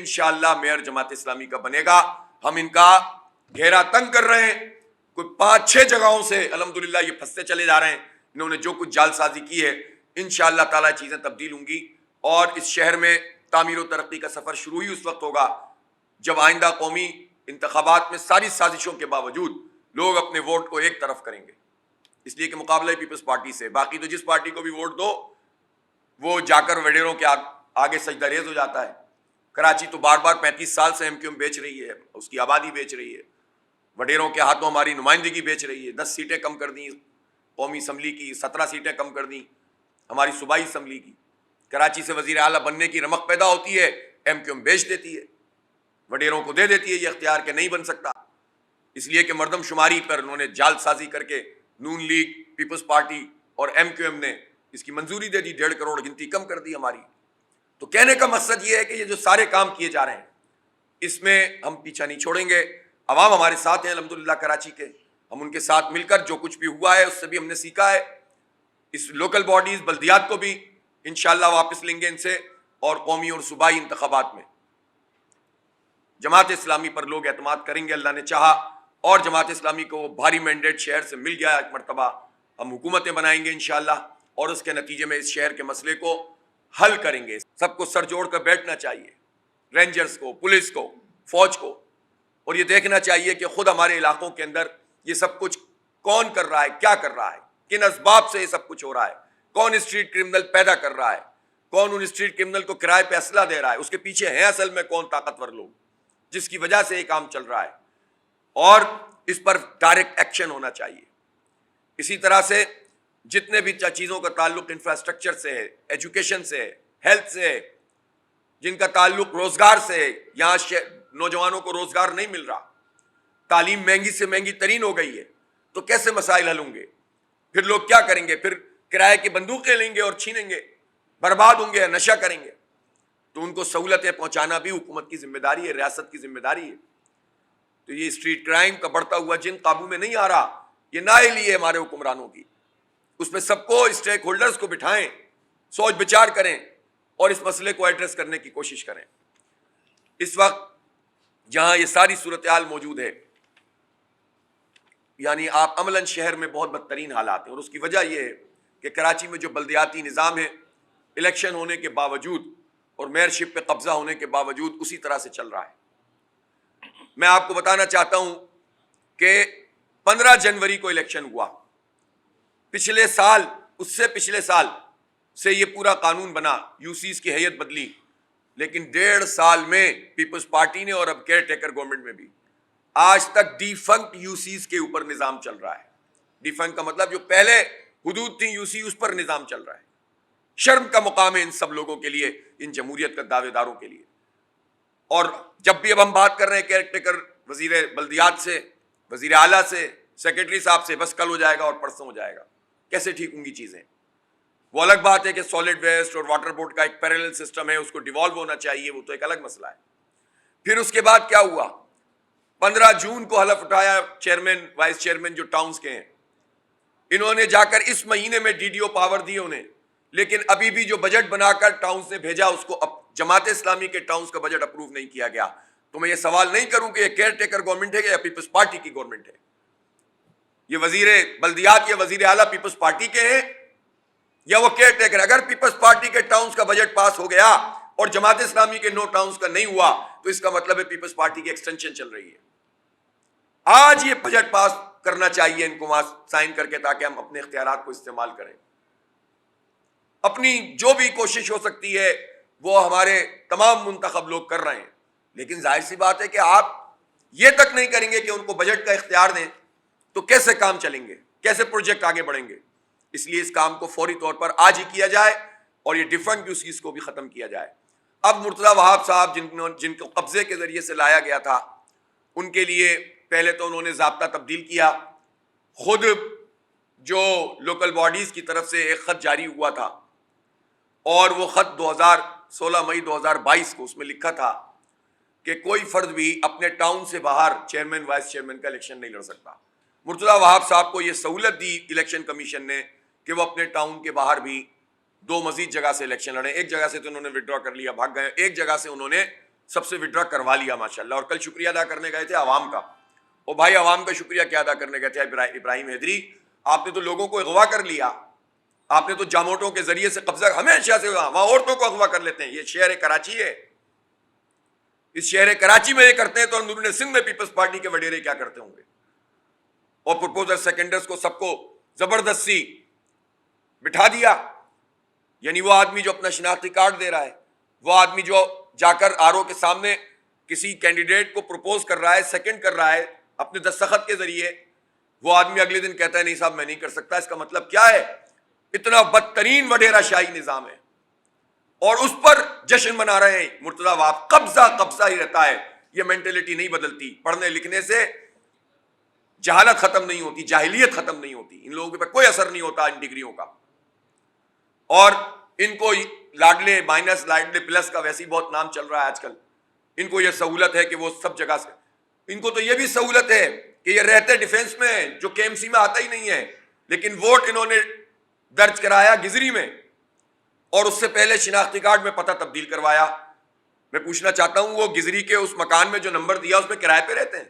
انشاءاللہ میئر جماعت اسلامی کا بنے گا. ہم ان کا گھیرا تنگ کر رہے ہیں, کوئی 5-6 جگہوں سے الحمدللہ یہ پھنستے چلے جا رہے ہیں. انہوں نے جو کچھ جال سازی کی ہے انشاءاللہ تعالی چیزیں تبدیل ہوں گی, اور اس شہر میں تعمیر و ترقی کا سفر شروع ہی اس وقت ہوگا جب آئندہ قومی انتخابات میں ساری سازشوں کے باوجود لوگ اپنے ووٹ کو ایک طرف کریں گے, اس لیے کہ مقابلہ پیپلز پارٹی سے. باقی تو جس پارٹی کو بھی ووٹ دو وہ جا کر وڈیروں کے آگے سجدہ ریز ہو جاتا ہے. کراچی تو بار بار 35 سال سے ایم کیو ایم بیچ رہی ہے, اس کی آبادی بیچ رہی ہے, وڈیروں کے ہاتھوں ہماری نمائندگی بیچ رہی ہے. 10 سیٹیں کم کر دیں قومی اسمبلی کی, 17 سیٹیں کم کر دیں ہماری صوبائی اسمبلی کی. کراچی سے وزیر اعلیٰ بننے کی رمق پیدا ہوتی ہے, ایم کیو ایم بیچ دیتی ہے, وڈیروں کو دے دیتی ہے یہ اختیار کہ نہیں بن سکتا, اس لیے کہ مردم شماری پر انہوں نے جال سازی کر کے نون لیگ, پیپلز پارٹی اور ایم کیو ایم نے اس کی منظوری دے دی, 1.5 کروڑ گنتی کم کر دی ہماری. تو کہنے کا مقصد یہ ہے کہ یہ جو سارے کام کیے جا رہے ہیں اس میں ہم پیچھا نہیں چھوڑیں گے. عوام ہمارے ساتھ ہیں الحمدللہ کراچی کے, ہم ان کے ساتھ مل کر جو کچھ بھی ہوا ہے اس سے بھی ہم نے سیکھا ہے. اس لوکل باڈیز بلدیات کو بھی انشاءاللہ واپس لیں گے ان سے, اور قومی اور صوبائی انتخابات میں جماعت اسلامی پر لوگ اعتماد کریں گے اللہ نے چاہا, اور جماعت اسلامی کو بھاری مینڈیٹ شہر سے مل گیا ایک مرتبہ, ہم حکومتیں بنائیں گے انشاءاللہ, اور اس کے نتیجے میں اس شہر کے مسئلے کو حل کریں گے. سب کو سر جوڑ کر بیٹھنا چاہیے, رینجرز کو, پولیس کو, فوج کو, اور یہ دیکھنا چاہیے کہ خود ہمارے علاقوں کے اندر یہ سب کچھ کون کر رہا ہے, کیا کر رہا ہے, کن اسباب سے یہ سب کچھ ہو رہا ہے, کون اسٹریٹ کرمنل پیدا کر رہا ہے, کون ان اسٹریٹ کرمنل کو کرائے پہ اسلحہ دے رہا ہے, اس کے پیچھے ہیں اصل میں کون طاقتور لوگ جس کی وجہ سے یہ کام چل رہا ہے, اور اس پر ڈائریکٹ ایکشن ہونا چاہیے. اسی طرح سے جتنے بھی چیزوں کا تعلق انفراسٹرکچر سے ہے, ایجوکیشن سے ہے, ہیلتھ سے ہے, جن کا تعلق روزگار سے ہے, یہاں نوجوانوں کو روزگار نہیں مل رہا, تعلیم مہنگی سے مہنگی ترین ہو گئی ہے, تو کیسے مسائل حل ہوں گے؟ پھر لوگ کیا کریں گے؟ پھر کرائے کی بندوقیں لیں گے اور چھینیں گے, برباد ہوں گے, نشہ کریں گے. تو ان کو سہولتیں پہنچانا بھی حکومت کی ذمہ داری ہے, ریاست کی ذمہ داری ہے. تو یہ اسٹریٹ کرائم کا بڑھتا ہوا جن قابو میں نہیں آ رہا, یہ نائل ہی ہے ہمارے حکمرانوں کی. اس میں سب کو اسٹیک ہولڈرز کو بٹھائیں, سوچ بچار کریں اور اس مسئلے کو ایڈریس کرنے کی کوشش کریں. اس وقت جہاں یہ ساری صورتحال موجود ہے, یعنی آپ عملاً شہر میں بہت بدترین حالات ہیں, اور اس کی وجہ یہ ہے کہ کراچی میں جو بلدیاتی نظام ہے الیکشن ہونے کے باوجود اور میئرشپ پہ قبضہ ہونے کے باوجود اسی طرح سے چل رہا ہے. میں آپ کو بتانا چاہتا ہوں کہ 15 جنوری کو الیکشن ہوا, پچھلے سال, اس سے پچھلے سال سے یہ پورا قانون بنا, یو سیز کی حیت بدلی, لیکن 1.5 سال میں پیپلز پارٹی نے اور اب کیئر ٹیکر گورنمنٹ میں بھی آج تک ڈیفنکٹ یو سیز کے اوپر نظام چل رہا ہے. ڈیفنکٹ کا مطلب جو پہلے حدود تھیں یو سی, اس پر نظام چل رہا ہے. شرم کا مقام ہے ان سب لوگوں کے لیے, ان جمہوریت کا دعوے داروں کے لیے. اور جب بھی اب ہم بات کر رہے ہیں کیئر ٹیکر وزیر بلدیات سے, وزیر اعلیٰ سے, سیکرٹری صاحب سے, بس کل ہو جائے گا اور پرسوں ہو جائے گا, کیسے ٹھیک ہوں گی چیزیں؟ وہ الگ بات ہے کہ سالڈ ویسٹ اور واٹر بورڈ کا ایک پیریلل سسٹم ہے, اس کو ڈیوالو ہونا چاہیے, وہ تو ایک الگ مسئلہ ہے. پھر اس کے بعد کیا ہوا؟ 15 جون کو حلف اٹھایا چیئرمین, وائس چیئرمین جو ٹاؤنز کے ہیں, انہوں نے جا کر اس مہینے میں ڈی ڈی او پاور دی انہیں, لیکن ابھی بھی جو بجٹ بنا کر ٹاؤنز نے بھیجا اس کو جماعت اسلامی کے ٹاؤنز کا بجٹ اپروو نہیں کیا گیا. تو میں یہ سوال نہیں کروں کہ یہ کیئر ٹیکر گورنمنٹ ہے یا پیپلز پارٹی کی گورنمنٹ ہے, یہ وزیر بلدیات یا وزیر اعلیٰ پیپلز پارٹی کے ہیں یا وہ کیئر ٹیکر؟ اگر پیپلز پارٹی کے ٹاؤنز کا بجٹ پاس ہو گیا اور جماعت اسلامی کے 9 ٹاؤنز کا نہیں ہوا تو اس کا مطلب ہے پیپلز پارٹی کی ایکسٹینشن چل رہی ہے. آج یہ بجٹ پاس کرنا چاہیے ان کو وہاں سائن کر کے, تاکہ ہم اپنے اختیارات کو استعمال کریں. اپنی جو بھی کوشش ہو سکتی ہے وہ ہمارے تمام منتخب لوگ کر رہے ہیں, لیکن ظاہر سی بات ہے کہ آپ یہ تک نہیں کریں گے کہ ان کو بجٹ کا اختیار دیں تو کیسے کام چلیں گے, کیسے پروجیکٹ آگے بڑھیں گے؟ اس لیے اس کام کو فوری طور پر آج ہی کیا جائے اور یہ ڈیفنکٹ یوسیز کو بھی ختم کیا جائے. اب مرتضیٰ وہاب صاحب جن کو قبضے کے ذریعے سے لایا گیا تھا, ان کے لیے پہلے تو انہوں نے ضابطہ تبدیل کیا, خود جو لوکل باڈیز کی طرف سے ایک خط جاری ہوا تھا, اور وہ خط 16 مئی 2022 کو اس میں لکھا تھا کہ کوئی فرد بھی اپنے ٹاؤن سے باہر چیئرمین وائس چیئرمین کا الیکشن نہیں لڑ سکتا. مرتضیٰ وہاب صاحب کو یہ سہولت دی الیکشن کمیشن نے کہ وہ اپنے ٹاؤن کے باہر بھی 2 مزید جگہ سے الیکشن لڑیں. ایک جگہ سے تو انہوں نے وڈرا کر لیا, بھاگ گئے, ایک جگہ سے انہوں نے سب سے وڈرا کروا لیا ماشاءاللہ. اور کل شکریہ ادا کرنے گئے تھے عوام کا. اور بھائی عوام کا شکریہ کیا ادا کرنے گئے تھے ابراہیم حیدری, آپ نے تو لوگوں کو اغوا کر لیا, آپ نے تو جاموٹوں کے ذریعے سے قبضہ ہمیشہ سے وہاں عورتوں کو اغوا کر لیتے ہیں. یہ شہر کراچی ہے, اس شہر کراچی میں یہ کرتے ہیں تو اندرون سندھ میں پیپلز پارٹی کے وڈیرے کیا کرتے ہوں گے. اور پرپوزر سیکنڈرز کو سب کو زبردستی بٹھا دیا. یعنی وہ آدمی جو اپنا شناختی کارڈ دے رہا ہے, وہ آدمی جو جا کر RO کے سامنے کسی کینڈیڈیٹ کو پروپوز کر رہا ہے, سیکنڈ کر رہا ہے اپنے دستخط کے ذریعے, وہ آدمی اگلے دن کہتا ہے نہیں صاحب میں نہیں کر سکتا. اس کا مطلب کیا ہے؟ اتنا بدترین وڈیرا شاہی نظام ہے, اور اس پر جشن منا رہے ہیں. مرتضیٰ واپ قبضہ ہی رہتا ہے. یہ مینٹلٹی نہیں بدلتی. پڑھنے لکھنے سے جہالت ختم نہیں ہوتی, جاہلیت ختم نہیں ہوتی. ان لوگوں پہ کوئی اثر نہیں ہوتا ان ڈگریوں کا. اور ان کو لاڈلے مائنس لاڈلے پلس کا ویسے ہی بہت نام چل رہا ہے آج کل. ان کو یہ سہولت ہے کہ وہ سب جگہ سے, ان کو تو یہ بھی سہولت ہے کہ یہ رہتے ڈیفنس میں جو KMC میں آتا ہی نہیں ہے, لیکن ووٹ انہوں نے درج کرایا گزری میں, اور اس سے پہلے شناختی کارڈ میں پتہ تبدیل کروایا. میں پوچھنا چاہتا ہوں وہ گزری کے اس مکان میں جو نمبر دیا اس میں کرائے پہ رہتے ہیں؟